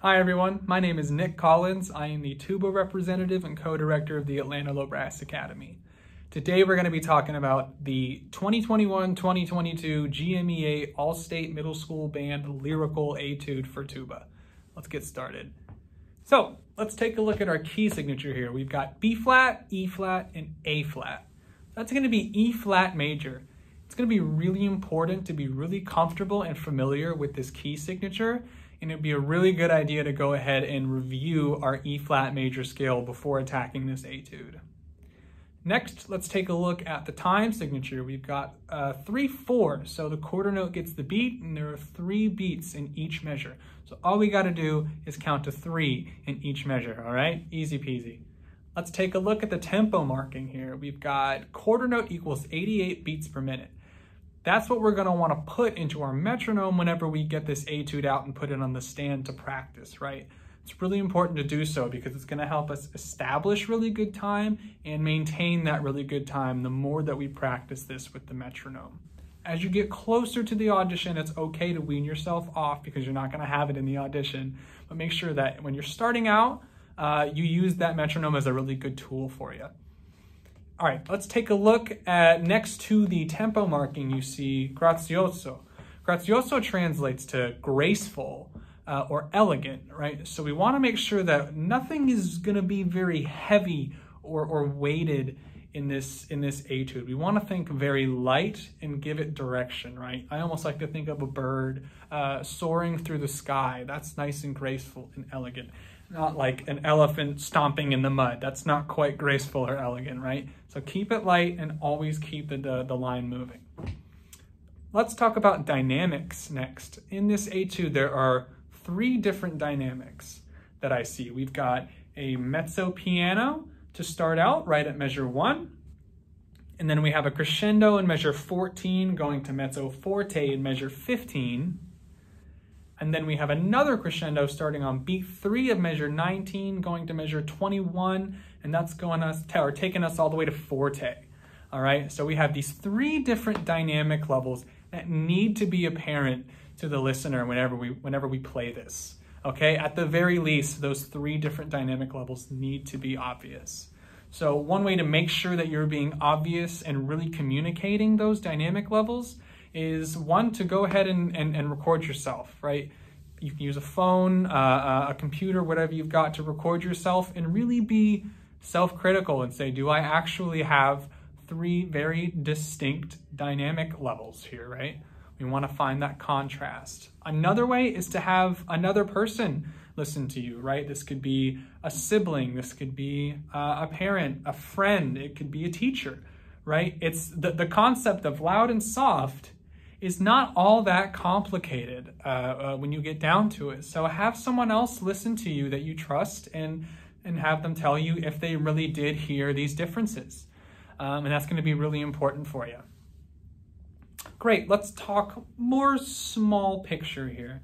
Hi everyone, my name is Nick Collins. I am the Tuba Representative and co-director of the Atlanta Low Brass Academy. Today we're going to be talking about the 2021-2022 GMEA All-State Middle School Band Lyrical Etude for tuba. Let's get started. So let's take a look at our key signature here. We've got B flat, E flat, and A flat. That's going to be E flat major. It's going to be really important to be really comfortable and familiar with this key signature, and it'd be a really good idea to go ahead and review our E flat major scale before attacking this etude. Next, let's take a look at the time signature. We've got 3/4, so the quarter note gets the beat, and there are 3 beats in each measure. So all we got to do is count to 3 in each measure, all right? Easy peasy. Let's take a look at the tempo marking here. We've got quarter note equals 88 beats per minute. That's what we're going to want to put into our metronome whenever we get this etude out and put it on the stand to practice, right? It's really important to do so because it's going to help us establish really good time and maintain that really good time the more that we practice this with the metronome. As you get closer to the audition, it's okay to wean yourself off because you're not going to have it in the audition, but make sure that when you're starting out, you use that metronome as a really good tool for you. All right, let's take a look at next to the tempo marking, you see grazioso. Grazioso translates to graceful or elegant, right? So we want to make sure that nothing is going to be very heavy or weighted in this etude. We want to think very light and give it direction, right? I almost like to think of a bird soaring through the sky. That's nice and graceful and elegant. Not like an elephant stomping in the mud. That's not quite graceful or elegant, right? So keep it light and always keep the line moving. Let's talk about dynamics next. In this etude, there are 3 different dynamics that I see. We've got a mezzo piano to start out right at measure 1. And then we have a crescendo in measure 14 going to mezzo forte in measure 15. And then we have another crescendo starting on beat 3 of measure 19 going to measure 21, and that's taking us all the way to forte. All right, so we have these 3 different dynamic levels that need to be apparent to the listener whenever we play this. Okay, at the very least, those 3 different dynamic levels need to be obvious. So one way to make sure that you're being obvious and really communicating those dynamic levels is one, to go ahead and record yourself, right? You can use a phone, a computer, whatever you've got to record yourself and really be self-critical and say, do I actually have 3 very distinct dynamic levels here, right? We want to find that contrast. Another way is to have another person listen to you, right? This could be a sibling, this could be a parent, a friend, it could be a teacher, right? It's the concept of loud and soft is not all that complicated when you get down to it. So have someone else listen to you that you trust and have them tell you if they really did hear these differences. And that's going to be really important for you. Great, let's talk more small picture here.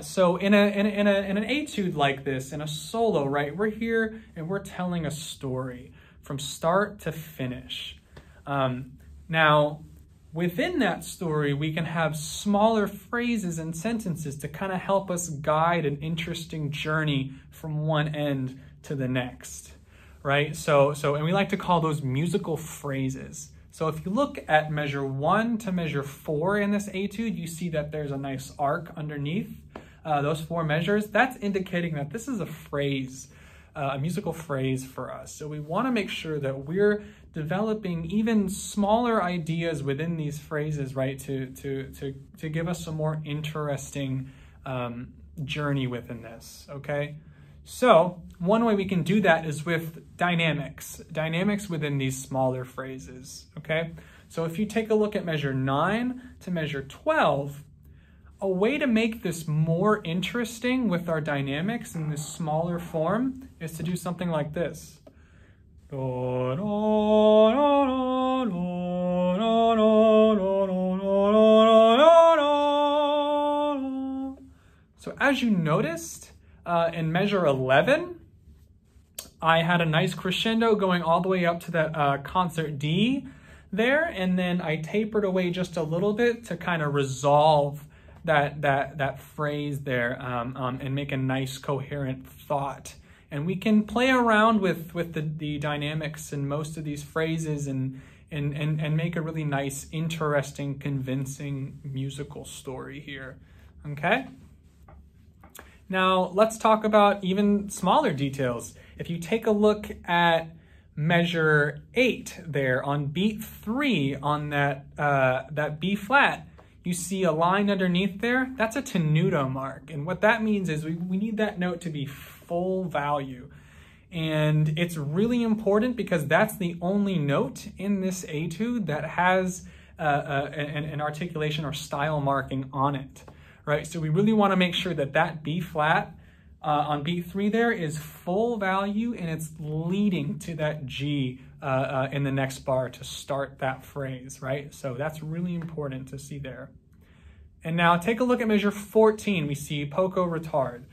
So in an etude like this, in a solo, right, we're here and we're telling a story from start to finish. Now, within that story, we can have smaller phrases and sentences to kind of help us guide an interesting journey from one end to the next, right? And we like to call those musical phrases. So if you look at measure 1 to measure 4 in this etude, you see that there's a nice arc underneath those 4 measures. That's indicating that this is a phrase, a musical phrase for us. So we want to make sure that we're developing even smaller ideas within these phrases, right, to give us a more interesting journey within this, okay? So one way we can do that is with dynamics within these smaller phrases, okay? So if you take a look at measure 9 to measure 12, a way to make this more interesting with our dynamics in this smaller form is to do something like this. So as you noticed, in measure 11, I had a nice crescendo going all the way up to that concert D there, and then I tapered away just a little bit to kind of resolve that phrase there and make a nice coherent thought. And we can play around with the dynamics in most of these phrases and make a really nice, interesting, convincing musical story here. Okay? Now let's talk about even smaller details. If you take a look at measure 8 there on beat 3 on that B flat, you see a line underneath there. That's a tenuto mark. And what that means is we need that note to be full value. And it's really important because that's the only note in this etude that has an articulation or style marking on it, right? So we really want to make sure that that B flat on beat 3 there is full value and it's leading to that G in the next bar to start that phrase, right? So that's really important to see there. And now take a look at measure 14. We see poco retard.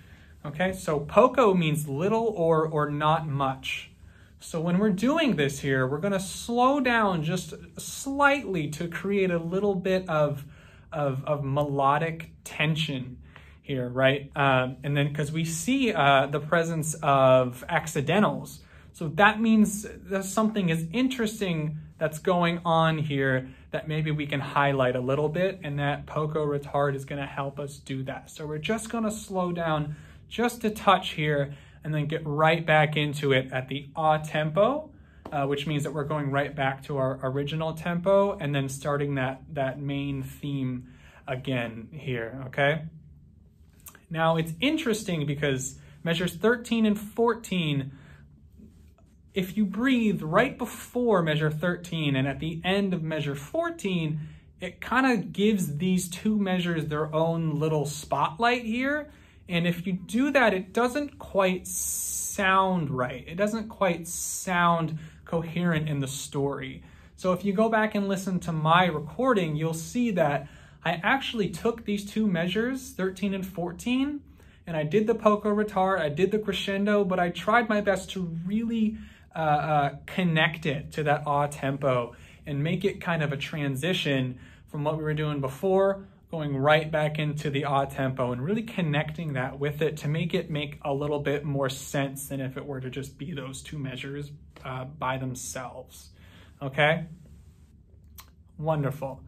Okay, so poco means little or not much. So when we're doing this here, we're going to slow down just slightly to create a little bit of melodic tension here, right? And then because we see the presence of accidentals. So that means that something is interesting that's going on here that maybe we can highlight a little bit, and that poco retard is going to help us do that. So we're just going to slow down just a touch here and then get right back into it at the ah tempo, which means that we're going right back to our original tempo and then starting that main theme again here, okay? Now it's interesting because measures 13 and 14, if you breathe right before measure 13 and at the end of measure 14, it kind of gives these two measures their own little spotlight here. And if you do that, it doesn't quite sound right. It doesn't quite sound coherent in the story. So if you go back and listen to my recording, you'll see that I actually took these two measures, 13 and 14, and I did the poco retard, I did the crescendo, but I tried my best to really connect it to that ah tempo and make it kind of a transition from what we were doing before, going right back into the ah tempo and really connecting that with it to make it make a little bit more sense than if it were to just be those two measures by themselves. Okay? Wonderful.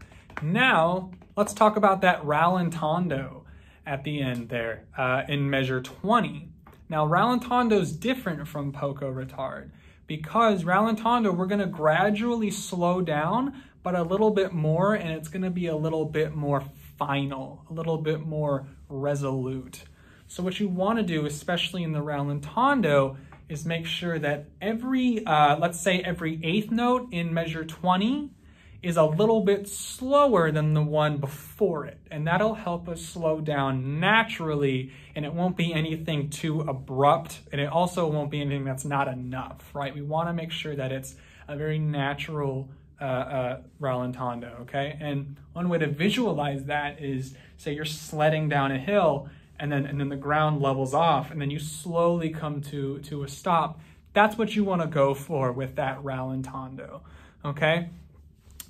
Now, let's talk about that rallentando at the end there in measure 20. Now, rallentando is different from poco retard because rallentando, we're going to gradually slow down, but a little bit more, and it's going to be a little bit more final, a little bit more resolute. So what you want to do, especially in the rallentando, is make sure that every, let's say every eighth note in measure 20 is a little bit slower than the one before it. And that'll help us slow down naturally, and it won't be anything too abrupt, and it also won't be anything that's not enough, right? We want to make sure that it's a very natural rallentando, okay? And one way to visualize that is, say you're sledding down a hill and then the ground levels off and then you slowly come to a stop. That's what you want to go for with that rallentando, okay?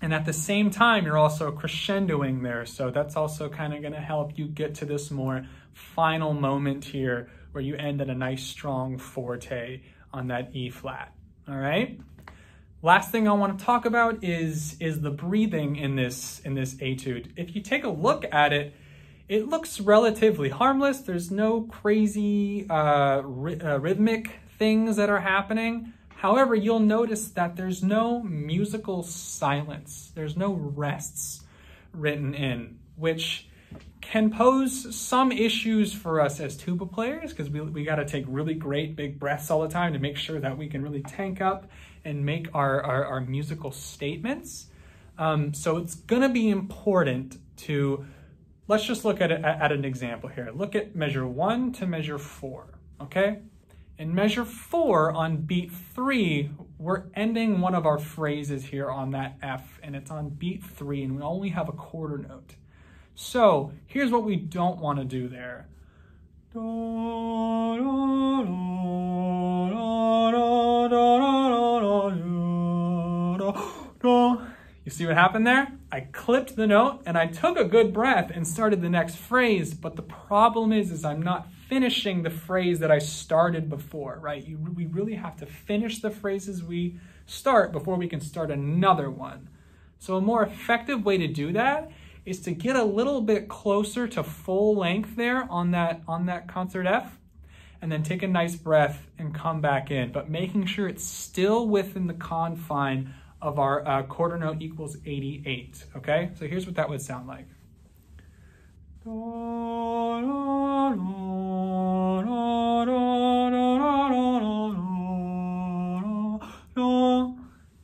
And at the same time, you're also crescendoing there. So that's also kind of going to help you get to this more final moment here where you end at a nice strong forte on that E flat, all right? Last thing I want to talk about is the breathing in this etude. If you take a look at it, it looks relatively harmless. There's no crazy rhythmic things that are happening. However, you'll notice that there's no musical silence. There's no rests written in, which can pose some issues for us as tuba players because we got to take really great big breaths all the time to make sure that we can really tank up and make our musical statements. So it's gonna be important to, let's just look at an example here. Look at measure 1 to measure 4, okay? In measure 4 on beat 3, we're ending one of our phrases here on that F, and it's on beat 3, and we only have a quarter note. So here's what we don't want to do there. You see what happened there? I clipped the note and I took a good breath and started the next phrase, but the problem is I'm not finishing the phrase that I started before, right? We really have to finish the phrases we start before we can start another one. So a more effective way to do that is to get a little bit closer to full length there on that concert F, and then take a nice breath and come back in, but making sure it's still within the confine of our quarter note equals 88, okay? So here's what that would sound like.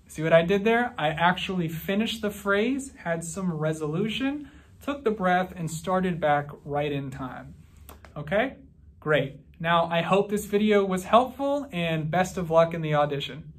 See what I did there? I actually finished the phrase, had some resolution, took the breath, and started back right in time. Okay? Great. Now, I hope this video was helpful, and best of luck in the audition.